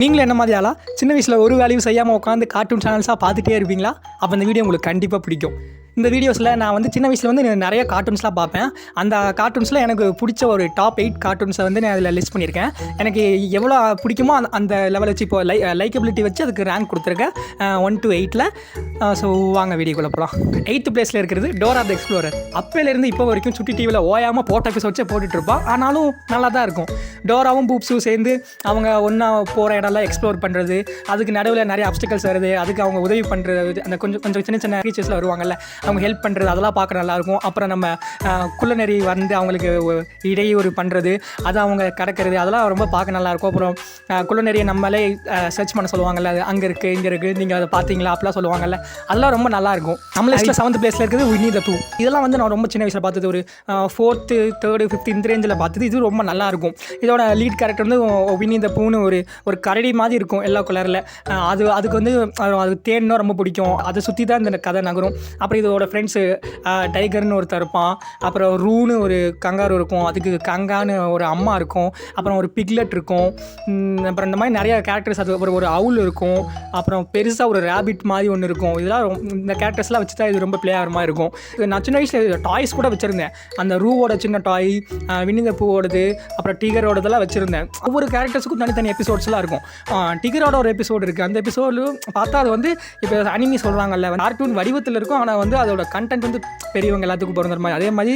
நீங்களும் என்ன மாதிரி ஆளா சின்ன வயசில் ஒரு வேலையும் செய்யாமல் உட்காந்து கார்ட்டூன் சேனல்ஸாக பார்த்துட்டே இருப்பீங்களா? அப்போ இந்த வீடியோ உங்களுக்கு கண்டிப்பாக பிடிக்கும். இந்த வீடியோஸில் நான் வந்து சின்ன வயசில் வந்து நிறைய கார்ட்டூன்ஸ்லாம் பார்ப்பேன். அந்த கார்ட்டூன்ஸில் எனக்கு பிடிச்ச ஒரு டாப் 8 கார்ட்டூன்ஸை வந்து நான் அதில் லிஸ்ட் பண்ணியிருக்கேன். எனக்கு எவ்வளோ பிடிக்குமோ அந்த லெவல் வச்சு இப்போ லைக்கபிலிட்டி வச்சு அதுக்கு ரேங்க் கொடுத்துருக்கேன் 1 to 8ல். ஸோ வாங்க வீடியோக்குள்ளே போகலாம். 8th பிளேஸில் இருக்கிறது டோரா தி எக்ஸ்ப்ளோரர். அப்போலேருந்து இப்போ வரைக்கும் சுட்டி டிவியில் ஓயாமல் போட்ட எபிசோட்ஸே போட்டுட்ருப்பான். ஆனாலும் நல்லா தான் இருக்கும். டோராவும் பூப்ஸும் சேர்ந்து அவங்க ஒன்றா போகிற இடம்லாம் எக்ஸ்ப்ளோர் பண்ணுறது, அதுக்கு நடுவில் நிறைய அப்டிக்கல்ஸ் வருது, அதுக்கு அவங்க உதவி பண்ணுறது, அந்த கொஞ்சம் சின்ன சின்ன டீச்சர்ஸில் வருவாங்கள்ல, அவங்க ஹெல்ப் பண்ணுறது, அதெல்லாம் பார்க்க நல்லாயிருக்கும். அப்புறம் நம்ம குள்ளநெறி வந்து அவங்களுக்கு இடையூறு பண்ணுறது, அதை அவங்க கடக்கிறது, அதெல்லாம் ரொம்ப பார்க்க நல்லாயிருக்கும். அப்புறம் குள்ளநெறியை நம்மளே சர்ச் பண்ண சொல்லுவாங்கள்ல, அது அங்கே இருக்குது இங்கே இருக்குது நீங்கள் அதை பார்த்தீங்களா அப்படிலாம் சொல்லுவாங்கள்ல, அதெல்லாம் ரொம்ப நல்லாயிருக்கும். நம்ம லிஸ்ட்டில் 7th பிளேஸில் இருக்கிறது வினி த பூ. இதெல்லாம் வந்து நான் ரொம்ப சின்ன வயசில் பார்த்தது, ஒரு 4th 3rd 5th இந்த ரேஞ்சில் பார்த்தது. இது ரொம்ப நல்லாயிருக்கும். இதோட லீட் கேரக்டர் வந்து வினி த பூன்னு ஒரு கரடி மாதிரி இருக்கும் எல்லோ கலரில். அதுக்கு வந்து அது தேன்னா ரொம்ப பிடிக்கும். அதை சுற்றி தான் இந்த கதை நகரும். அப்புறம் இதோட ஃப்ரெண்ட்ஸு டைகர்னு ஒருத்தர் இருப்பான், அப்புறம் ரூன்னு ஒரு கங்காரு இருக்கும், அதுக்கு கங்கான்னு ஒரு அம்மா இருக்கும், அப்புறம் ஒரு பிக்லெட் இருக்கும், அப்புறம் இந்த மாதிரி நிறைய கேரக்டர்ஸ். அது ஒரு அவுல் இருக்கும், அப்புறம் பெருசாக ஒரு ரேபிட் மாதிரி ஒன்று இருக்கும். இதெல்லாம் இந்த கேரக்டர்ஸ்லாம் வச்சு தான் இது ரொம்ப ப்ளே ஆகிற மாதிரி இருக்கும். நான் சின்ன வயசில் டாய்ஸ் கூட வச்சுருந்தேன். அந்த ரூவோட சின்ன டாய், வினி த பூவோடது, அப்புறம் டிகரோடதெல்லாம் வச்சுருந்தேன். ஒவ்வொரு கேரக்டர்ஸுக்கும் தனித்தனி எபிசோட்ஸ்லாம் இருக்கும். டிகரோட ஒரு எபிசோடு இருக்குது. அந்த எபிசோடு பார்த்தா அது வந்து இப்போ அனிமி சொல்கிறாங்கல்ல, கார்ட்டூன் வடிவத்தில் இருக்கும், ஆனால் வந்து அதோட கண்டென்ட் வந்து பெரியவங்க எல்லாத்துக்கும் பிறந்த மாதிரி. அதே மாதிரி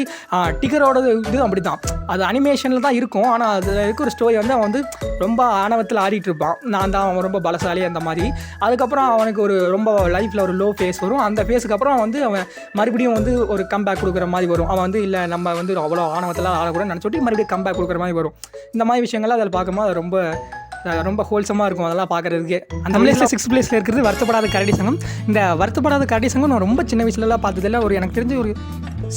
டிகரோட இது அப்படி தான், அது அனிமேஷனில் தான் இருக்கும். ஆனால் அதில் இருக்க ஒரு ஸ்டோரி வந்து அவன் வந்து ரொம்ப ஆணவத்தில் ஆடிட்டு இருப்பான், நான் தான் அவன் ரொம்ப பலசாலி அந்த மாதிரி. அதுக்கப்புறம் அவனுக்கு ஒரு ரொம்ப லைஃப்பில் ஒரு லோ ஃபேஸ் வரும். அந்த ஃபேஸுக்கு அப்புறம் வந்து அவன் மறுபடியும் வந்து ஒரு கம்பேக் கொடுக்குற மாதிரி வரும். அவன் வந்து இல்லை நம்ம வந்து அவ்வளோ ஆணவத்தில் ஆடக்கூடாது நினச்சிட்டு மறுபடியும் கம்பேக் கொடுக்குற மாதிரி வரும். இந்த மாதிரி விஷயங்கள்லாம் அதில் பார்க்கும்போது அது ரொம்ப ஹோல்சமாக இருக்கும் அதெல்லாம் பார்க்குறதுக்கு. அந்த லிஸ்ட்டில் 6th பிளேஸில் இருக்கிறது வருத்தப்படாத கரடி சங்கம். இந்த வருத்தப்படாத கரடி சங்கம் நான் ரொம்ப சின்ன வயசுலலாம் பார்த்ததில்ல. எனக்கு தெரிஞ்சு ஒரு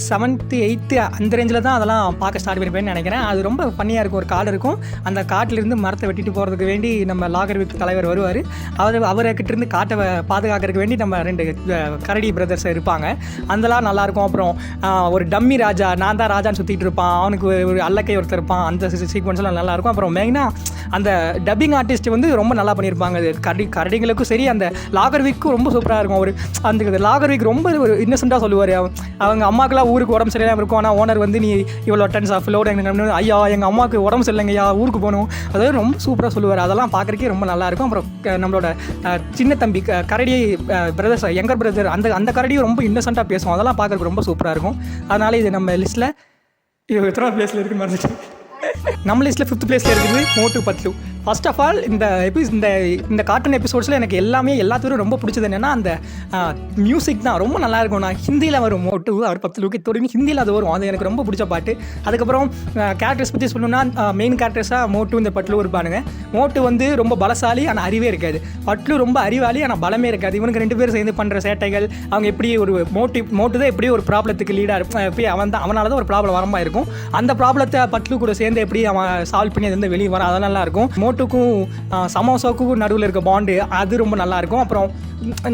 7th 8th அந்த ரேஞ்சில் தான் அதெல்லாம் பார்க்க ஸ்டார்ட் பண்ணிப்பேன்னு நினைக்கிறேன். அது ரொம்ப ஃபன்னியாக இருக்கும். ஒரு காடு இருக்கும், அந்த காட்டிலேருந்து மரத்தை வெட்டிட்டு போகிறதுக்கு வேண்டி நம்ம லாகர்விக் தலைவர் வருவார். அவர்கிட்டருந்து காட்டை பாதுகாக்கிறதுக்கு வேண்டி நம்ம 2 கரடி பிரதர்ஸ் இருப்பாங்க. அதெல்லாம் நல்லாயிருக்கும். அப்புறம் ஒரு டம்மி ராஜா, நான் தான் ராஜான்னு சுற்றிட்டு இருப்பான், அவனுக்கு ஒரு அல்லக்கை ஒருத்தர் இருப்பான். அந்த சீக்வன்ஸ்லாம் நல்லாயிருக்கும். அப்புறம் மெயினாக அந்த டப்பிங் ஆர்டிஸ்ட் வந்து ரொம்ப நல்லா பண்ணியிருப்பாங்க. அது கரடிங்களுக்கும் சரி, அந்த லாகர்விக்கும் ரொம்ப சூப்பராக இருக்கும். அந்த லாகர்விக் ரொம்ப ஒரு இன்னசென்ட்டாக சொல்லுவார். அவங்க அம்மாக்கெல்லாம் ஊருக்கு உடம்பு சரியில்லாமல் இருக்கும், ஆனால் ஓனர் வந்து நீ இவ்வளோ டன்ஸ் ஆஃப் லோடு எங்களுக்கு, ஐயா எங்கள் அம்மாவுக்கு உடம்பு சரியில்லைங்கய்யா ஊருக்கு போகணும், அதாவது ரொம்ப சூப்பராக சொல்லுவார். அதெல்லாம் பார்க்குறக்கே ரொம்ப நல்லாயிருக்கும். அப்புறம் நம்மளோட சின்ன தம்பி கரடி பிரதர்ஸ், யங்கர் பிரதர், அந்த கரடியும் ரொம்ப இன்னசென்ட்டாக பேசுவோம். அதெல்லாம் பார்க்குறதுக்கு ரொம்ப சூப்பராக இருக்கும். அதனால் இது நம்ம லிஸ்ட்டில் எத்தனை பிளேஸில் இருக்குது மறந்துச்சு. நம்ம லிஸ்ட்டில் 5th பிளேஸில் இருக்குது மோட்டு பட்லு. ஃபர்ஸ்ட் ஆஃப் ஆல் இந்த கார்ட்டூன் எபிசோட்ஸில் எனக்கு எல்லாத்தையும் ரொம்ப பிடிச்சது என்னென்னா அந்த மியூசிக் தான் ரொம்ப நல்லாயிருக்கும். நான் ஹிந்தியில் வரும் மோட்டு அவர் பத்லுக்கு தொடங்கி ஹிந்தியில் அது வரும், அது எனக்கு ரொம்ப பிடிச்ச பாட்டு. அதுக்கப்புறம் கேரக்டர்ஸ் பற்றி சொல்லணும்னா மெயின் கேரக்டர்ஸாக மோட்டு இந்த பட்லு இருப்பானுங்க. மோட்டு வந்து ரொம்ப பலசாலி ஆனால் அறிவே இருக்காது, பட்லு ரொம்ப அறிவாளி ஆனால் பலமே இருக்காது. இவனுக்கு 2 பேரும் சேர்ந்து பண்ணுற சேட்டைகள், அவங்க எப்படி ஒரு மோட்டு தான் எப்படி ஒரு ப்ராப்ளத்துக்கு லீடாக இருக்கும், எப்படி அவனால தான் ஒரு ப்ராப்ளம் வரமா இருக்கும். அந்த ப்ராப்ளத்தை பட்லு கூட சேர்ந்து எப்படி அவன் சால்வ் பண்ணி அது வந்து வெளியே வர, அதெல்லாம் நல்லாயிருக்கும். மோட்டுக்கும் சமோசாவுக்கும் நடுவில் இருக்க பாண்டு அது ரொம்ப நல்லாயிருக்கும். அப்புறம்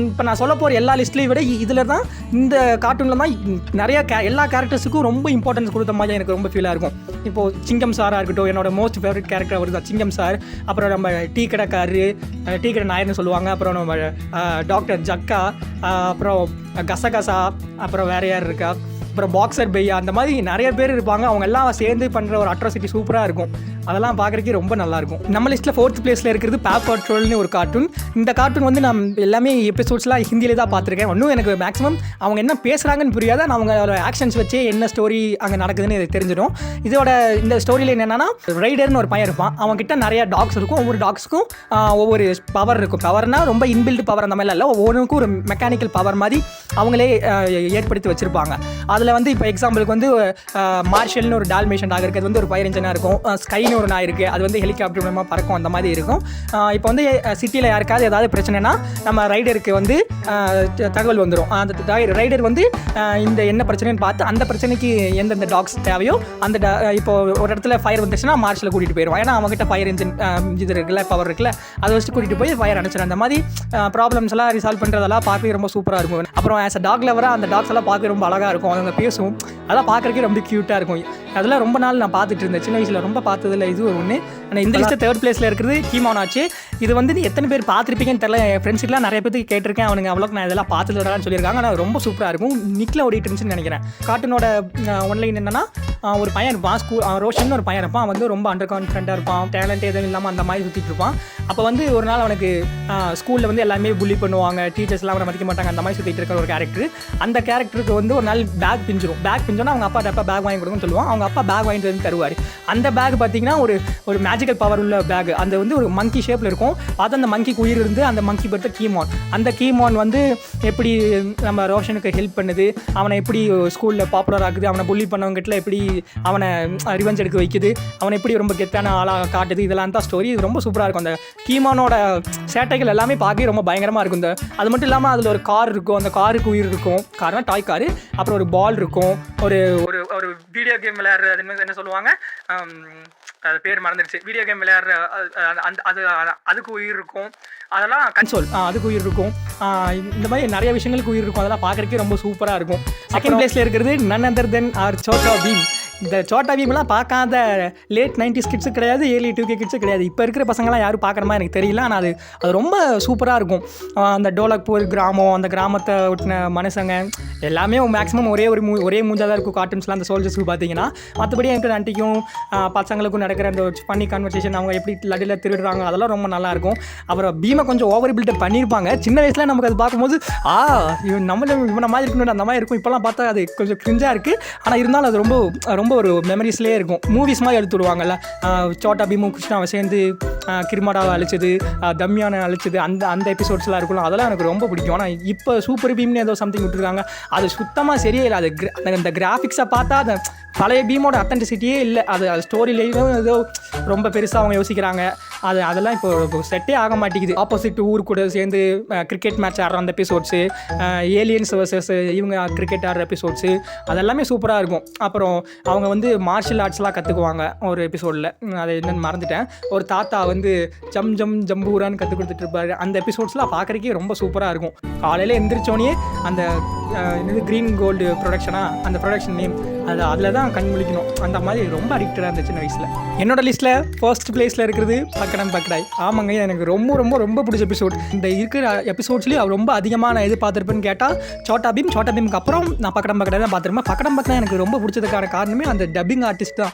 இப்போ நான் சொல்ல போகிற எல்லா லிஸ்ட்லையும் விட இதில் தான், இந்த கார்ட்டூனில் தான் நிறையா எல்லா கேரக்டர்ஸுக்கும் ரொம்ப இம்பார்ட்டன்ஸ் கொடுத்த மாதிரி எனக்கு ரொம்ப ஃபீலாக இருக்கும். இப்போது சிங்கம் சாராக இருக்கட்டும், என்னோட மோஸ்ட் ஃபேவரட் கேரக்டர் அவர் தான் சிங்கம் சார். அப்புறம் நம்ம டீ கடை நாயர்னு சொல்லுவாங்க. அப்புறம் நம்ம டாக்டர் ஜக்கா, அப்புறம் கசகசா, அப்புறம் வேறு யார் இருக்கா, அப்புறம் பாக்ஸர் பையா, அந்த மாதிரி நிறைய பேர் இருப்பாங்க. அவங்க எல்லாம் சேர்ந்து பண்ணுற ஒரு அட்ராசிட்டி சூப்பராக இருக்கும். அதெல்லாம் பார்க்குறக்கே ரொம்ப நல்லாயிருக்கும். நம்ம லிஸ்ட்டில் 4th பிளேஸில் இருக்கிறது பேப் பட்ரோல்னு ஒரு கார்ட்டூன். இந்த கார்ட்டூன் வந்து நான் எல்லாமே எபிசோட்ஸ்லாம் ஹிந்தியிலே தான் பார்த்துருக்கேன். இன்னும் எனக்கு மேக்ஸிமம் அவங்க என்ன பேசுகிறாங்கன்னு புரியாது, ஆனால் அவங்களோட ஆக்ஷன்ஸ் வச்சு என்ன ஸ்டோரி அங்கே நடக்குதுன்னு எனக்கு தெரிஞ்சிடும். இந்த ஸ்டோரியில் என்னென்னா, ரைடர்னு ஒரு பையன் இருப்பான், அவங்ககிட்ட நிறைய டாக்ஸ் இருக்கும். ஒவ்வொரு டாக்ஸுக்கும் ஒவ்வொரு பவர் இருக்கும். பவர்னால் ரொம்ப இன்பில்ட் பவர் அந்த மாதிரிலாம் இல்லை, ஒவ்வொன்றுக்கும் ஒரு மெக்கானிக்கல் பவர் மாதிரி அவங்களே ஏற்படுத்தி வச்சுருப்பாங்க. அதில் வந்து இப்போ எக்ஸாம்பிளுக்கு வந்து மார்ஷல்னு ஒரு டால்மேஷன் டாக் இருக்குது, அது வந்து ஒரு ஃபயர் இன்ஜினாக இருக்கும். ஸ்கைன்னு ஒரு நாய் இருக்குது, அது வந்து ஹெலிகாப்டர் மூலமாக பறக்கும், அந்த மாதிரி இருக்கும். இப்போ வந்து சிட்டியில் யாருக்காவது ஏதாவது பிரச்சனைனா நம்ம ரைடருக்கு வந்து தகவல் வந்துடும். அந்த ரைடர் வந்து இந்த என்ன பிரச்சனைன்னு பார்த்து அந்த பிரச்சனைக்கு எந்தெந்த டாக்ஸ் தேவையோ அந்த இப்போ ஒரு இடத்துல ஃபயர் வந்துச்சுன்னா மார்ஷில் கூட்டிகிட்டு போயிடுவோம். ஏன்னா அவங்ககிட்ட ஃபயர் இன்ஜின் இது இருக்குல்ல, பவர் இருக்குல்ல, அதை வச்சு கூட்டிகிட்டு போய் ஃபயர் அணைச்சிடும். அந்த மாதிரி ப்ராப்ளம்ஸ் எல்லாம் ரிசால்வ் பண்ணுறதெல்லாம் பார்க்க ரொம்ப சூப்பராக இருக்கும். அப்புறம் ஆஸ் அ டாக் லவராக அந்த டாக்ஸ் எல்லாம் பார்க்க ரொம்ப அழகாக இருக்கும், அவங்க பேசும், அதெல்லாம் பார்க்குறக்கே ரொம்ப க்யூட்டாக இருக்கும். அதெல்லாம் ரொம்ப நாள் நான் பார்த்துட்டு இருந்தேன். சின்ன வயசில் ரொம்ப பார்த்ததில்ல இது ஒன்று. ஆனால் இந்த லிஸ்ட்டில் 3rd பிளேஸில் இருக்கிறது கீமான் ஆச்சு. இது வந்து எத்தனை பேர் பார்த்துருப்பீங்கன்னு தெரியல. என் ஃப்ரெண்ட்ஸுக்குலாம் நிறைய பேருக்கு கேட்டிருக்கேன். அவனுங்க அவ்வளோக்கு நான் இதெல்லாம் பார்த்துட்டு சொல்லியிருக்காங்க. ஆனால் ரொம்ப சூப்பராக இருக்கும். நிக்கில் ஓடிட்டு இருந்துச்சுன்னு நினைக்கிறேன். கார்ட்டூனோட ஒன்லைன் என்னன்னா, ஒரு பையன் இருப்பான், ரோஷன் ஒரு பையன் இருப்பான். வந்து ரொம்ப அண்டர் கான்ஃபிடென்ட்டாக இருப்பான், டேலண்ட் எதுவும் இல்லாமல் அந்த மாதிரி சுற்றிட்டு இருப்பான். அப்போ வந்து ஒரு நாள் அவனுக்கு ஸ்கூலில் வந்து எல்லாமே புள்ளி பண்ணுவாங்க, டீச்சர்ஸ்லாம் அவனை மதிக்க மாட்டாங்க, அந்த மாதிரி சுற்றிட்டு இருக்கிற ஒரு கேரக்டர். அந்த கேரக்டருக்கு வந்து ஒரு நாள் பேக் பிஞ்சோன்னா அவங்க அப்பா பேக் வாங்கி கொடுக்குன்னு சொல்லுவான். அவங்க அப்பா பேக் வாங்கிட்டு வந்து தருவார். அந்த பேக் பார்த்தீங்கன்னா ஒரு மேஜிக்கல் பவர் உள்ள பேக். அந்த வந்து ஒரு மங்கி ஷேப்பில் இருக்கும். அது அந்த மங்கிக்கு உயிர் இருந்து அந்த மங்கி பொறுத்த கீமான். அந்த கீமான் வந்து எப்படி நம்ம ரோஷனுக்கு ஹெல்ப் பண்ணுது, அவனை எப்படி ஸ்கூலில் பாப்புலர் ஆகுது, அவனை புள்ளி பண்ணவங்ககிட்ட எப்படி அவனை ரிவெஞ்ச் எடுக்க வைக்குது, அவனை எப்படி ரொம்ப கெத்தான ஆளாக காட்டுது, இதெல்லாம் தான் ஸ்டோரி. இது ரொம்ப சூப்பராக இருக்கும். அந்த கீமானோட சேட்டைகள் எல்லாமே பார்க்க ரொம்ப பயங்கரமாக இருக்கும். அது மட்டும் இல்லாமல் அதில் ஒரு கார் இருக்கும். அந்த காருக்கு உயிர் இருக்கும். கார்னா டாய் காரு. அப்புறம் ஒரு பால் இருக்கும். ஒரு ஒரு வீடியோ கேம் விளையாடுறது என்ன சொல்லுவாங்க, அது பேர் மறந்துடுச்சு. வீடியோ கேம் விளையாடுற அதுக்கு உயிர் இருக்கும். அதெல்லாம் கன்சோல் அதுக்கு உயிர் இருக்கும். இந்த மாதிரி நிறைய விஷயங்களுக்கு உயிர் இருக்கும். அதெல்லாம் பார்க்குறக்கே ரொம்ப சூப்பராக இருக்கும். செகண்ட் பிளேஸில் இருக்கிறது நன் அதர் தென் ஆர் சோட்டா பீம். இந்த சோட்டா பீம்லாம் பார்க்காத லேட் 90s கிட்ஸு கிடையாது, ஏர்லி 2K கிட்ஸு கிடையாது. இப்போ இருக்கிற பசங்களாம் யாரும் பார்க்குற மாதிரி எனக்கு தெரியல. ஆனால் அது ரொம்ப சூப்பராக இருக்கும். அந்த டோலக்பூர் கிராமம், அந்த கிராமத்தை ஒட்டின மனுஷங்க எல்லாமே மேக்ஸிமம் ஒரே மூஞ்சாக தான் இருக்கும் கார்ட்டூன்ஸ்லாம். அந்த சோல்ஜர்ஸ்க்கு பார்த்தீங்கன்னா மற்றபடி எனக்கு ஆண்டிக்கும் பசங்களுக்கும் நடக்கிற அந்த ஃபன்னி கான்வர்சேஷன், அவங்க எப்படி லடியில் திருடுறாங்க, அதெல்லாம் ரொம்ப நல்லாயிருக்கும். அப்புறம் பீமை கொஞ்சம் ஓவர் பில்டப் பண்ணியிருப்பாங்க. சின்ன வயசில் நமக்கு அது பார்க்கும்போது இவனை மாதிரி இருக்கணும் அந்த மாதிரி இருக்கும். இப்போலாம் பார்த்தா அது கொஞ்சம் கிரிஞ்சாக இருக்குது. ஆனால் இருந்தாலும் அது ரொம்ப ஒரு மெமரிஸ்லேயே இருக்கும். மூவிஸ் மாதிரி எடுத்து விடுவாங்கல்ல, சோட்டா பீமும் கிருஷ்ணாவை சேர்ந்து கிரிமாடாவை அழிச்சது, தம்யானை அழிச்சது, அந்த எபிசோட்ஸ்லாம் இருக்கும்ல, அதெல்லாம் எனக்கு ரொம்ப பிடிக்கும். ஆனால் இப்போ சூப்பர் பீம்னு ஏதோ சம்திங் விட்டுருக்காங்க. அது சுத்தமாக சரியே இல்லை. அந்த கிராஃபிக்ஸை பார்த்தா அந்த பழைய பீமோட அத்தென்டிசிட்டியே இல்லை. அது ஸ்டோரியிலேயும் ஏதோ ரொம்ப பெருசாக அவங்க யோசிக்கிறாங்க. அதெல்லாம் இப்போ செட்டே ஆக மாட்டேங்குது. ஆப்போசிட் ஊர் கூட சேர்ந்து கிரிக்கெட் மேட்ச் ஆடுற அந்த எபிசோட்ஸு, ஏலியன்ஸ் வர்சஸ் இவங்க கிரிக்கெட் ஆடுற எபிசோட்ஸு, அதெல்லாமே சூப்பராக இருக்கும். அப்புறம் அவங்க வந்து மார்ஷியல் ஆர்ட்ஸ்லாம் கற்றுக்குவாங்க ஒரு எபிசோடில். அதை என்னென்னு மறந்துட்டேன். ஒரு தாத்தா வந்து ஜம்பூரான்னு கற்றுக் கொடுத்துட்டு இருப்பாரு. அந்த எபிசோட்ஸ்லாம் பார்க்குறக்கே ரொம்ப சூப்பராக இருக்கும். காலையில் எந்திரிச்சோன்னே அந்த க்ரீன் கோல்டு அந்த ப்ரொடக்ஷன் நேம் அதில் தான் கண் முழிக்கணும். அந்த மாதிரி ரொம்ப அடிக்டடாக இருந்துச்சு சின்ன வயசில். என்னோட லிஸ்ட்டில் ஃபர்ஸ்ட் பிளேஸில் இருக்கிறது பக்கடம் பக்கடாய். ஆமாங்க, எனக்கு ரொம்ப ரொம்ப ரொம்ப பிடிச்ச எபிசோட். இந்த இருக்கிற எபிசோட்ஸ்லேயும் ரொம்ப அதிகமாக நான் எது பார்த்துருப்பேன்னு கேட்டால் சோட்டா பீமுக்கு அப்புறம் நான் பக்கடம் பக்கடாய் தான் பார்த்துருப்பேன். பக்கடம் பக்கடாய் எனக்கு ரொம்ப பிடிச்சதுக்கான காரணமே அந்த டப்பிங் ஆர்டிஸ்ட் தான்.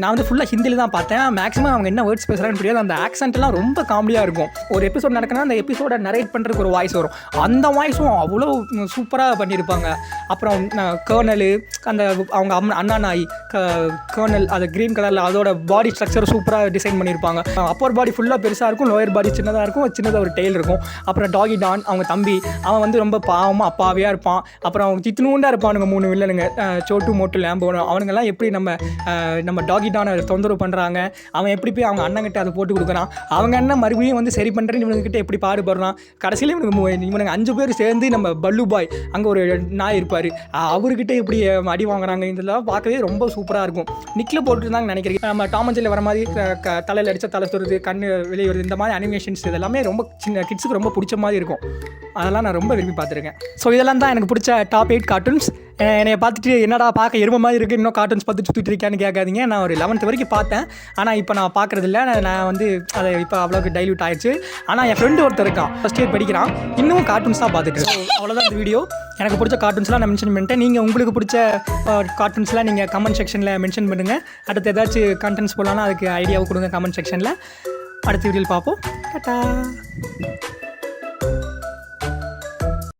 நான் வந்து ஃபுல்லாக ஹிந்தியில் தான் பார்த்தேன். மேக்ஸிமம் அவங்க என்ன வேர்ட்ஸ் பேசுகிறாங்கன்னு புரியாது. அந்த ஆக்சென்ட்லாம் ரொம்ப காமெடியாக இருக்கும். ஒரு எபிசோட் நடக்குன்னா அந்த எபிசோடை நரேட் பண்ணுறதுக்கு ஒரு வாய்ஸ் வரும். அந்த வாய்ஸும் அவ்வளோ சூப்பராக பண்ணியிருப்பாங்க. அப்புறம் கர்னலு, அந்த அவங்க அண்ணா நாய் கர்னல், அது க்ரீன் கலரில், அதோட பாடி ஸ்ட்ரக்சர் சூப்பராக டிசைன் பண்ணியிருப்பாங்க. அப்பர் பாடி ஃபுல்லாக பெருசாக இருக்கும், லோயர் பாடி சின்னதாக இருக்கும், சின்னதாக ஒரு டெய்ல் இருக்கும். அப்புறம் டாகி டான், அவங்க தம்பி, அவன் வந்து ரொம்ப பாவமாக அப்பாவியாக இருப்பான். அப்புறம் அவங்க சித்தனூண்டாக இருப்பானுங்க 3 வில்லனுங்க, சோட்டு மோட்டு லேம்போ. அவனுங்கெல்லாம் எப்படி நம்ம டாகி டானை தொந்தரவு பண்ணுறாங்க, அவன் எப்படி போய் அவங்க அண்ணங்கிட்ட அதை போட்டு கொடுக்குறான், அவங்க அண்ணன் மறுபடியும் வந்து சரி பண்ணுறேன்னு இவனுக்கிட்ட எப்படி பாடுபடுறான். கடைசியில் இவனுக்கு 5 பேர் சேர்ந்து நம்ம பல்லு பாய், அங்கே ஒரு நாய் இருப்பார், அவர்கிட்ட எப்படி அடி வாங்குறாங்க. இதெல்லாம் பார்க்கவே ரொம்ப சூப்பராக இருக்கும். நிக்கில் போட்டுருந்தாங்க நினைக்கிறேன். நம்ம டாம் அண்ட் ஜெர்ரி வர மாதிரி தலையில் அடித்தா தலை சுடுறது, கண்ணு வெளியே வருது, இந்த மாதிரி அனிமேஷன்ஸ் இதெல்லாமே ரொம்ப சின்ன கிட்ஸுக்கு ரொம்ப பிடிச்ச மாதிரி இருக்கும். அதெல்லாம் நான் ரொம்ப விரும்பி பார்த்துருக்கேன். ஸோ இதெல்லாம் தான் எனக்கு பிடிச்ச டாப் 8 கார்ட்டூன்ஸ். என்னை பார்த்துட்டு என்னடா பார்க்க எருமை மாதிரி இருக்குது, இன்னும் கார்ட்டூன்ஸ் பார்த்து சுற்றிட்டு இருக்கான்னு கேட்காதீங்க. நான் ஒரு 11th வரைக்கும் பார்த்தேன். ஆனால் இப்போ நான் பார்க்குறதில்ல. நான் வந்து அதை இப்போ அவ்வளோக்கு டைல்யூட் ஆயிடுச்சு. ஆனால் என் ஃப்ரெண்டு ஒருத்தர் இருக்கான், ஃபஸ்ட் இயர் படிக்கிறான், இன்னும் கார்ட்டூன்ஸ் தான் பார்த்துட்டு. அவ்வளோதான் இந்த வீடியோ. எனக்கு பிடிச்ச கார்ட்டூன்ஸ்லாம் நான் மென்ஷன் பண்ணிட்டேன். நீங்கள் உங்களுக்கு பிடிச்ச கார்ட்டூன்ஸ்லாம் நீங்கள் கமெண்ட் செக்ஷனில் மென்ஷன் பண்ணுங்கள். அடுத்து ஏதாச்சும் கண்டென்ட்ஸ் போடலான்னா அதுக்கு ஐடியாவை கொடுங்க கமெண்ட் செக்ஷனில். அடுத்த வீடியோவில் பார்ப்போம். டாடா.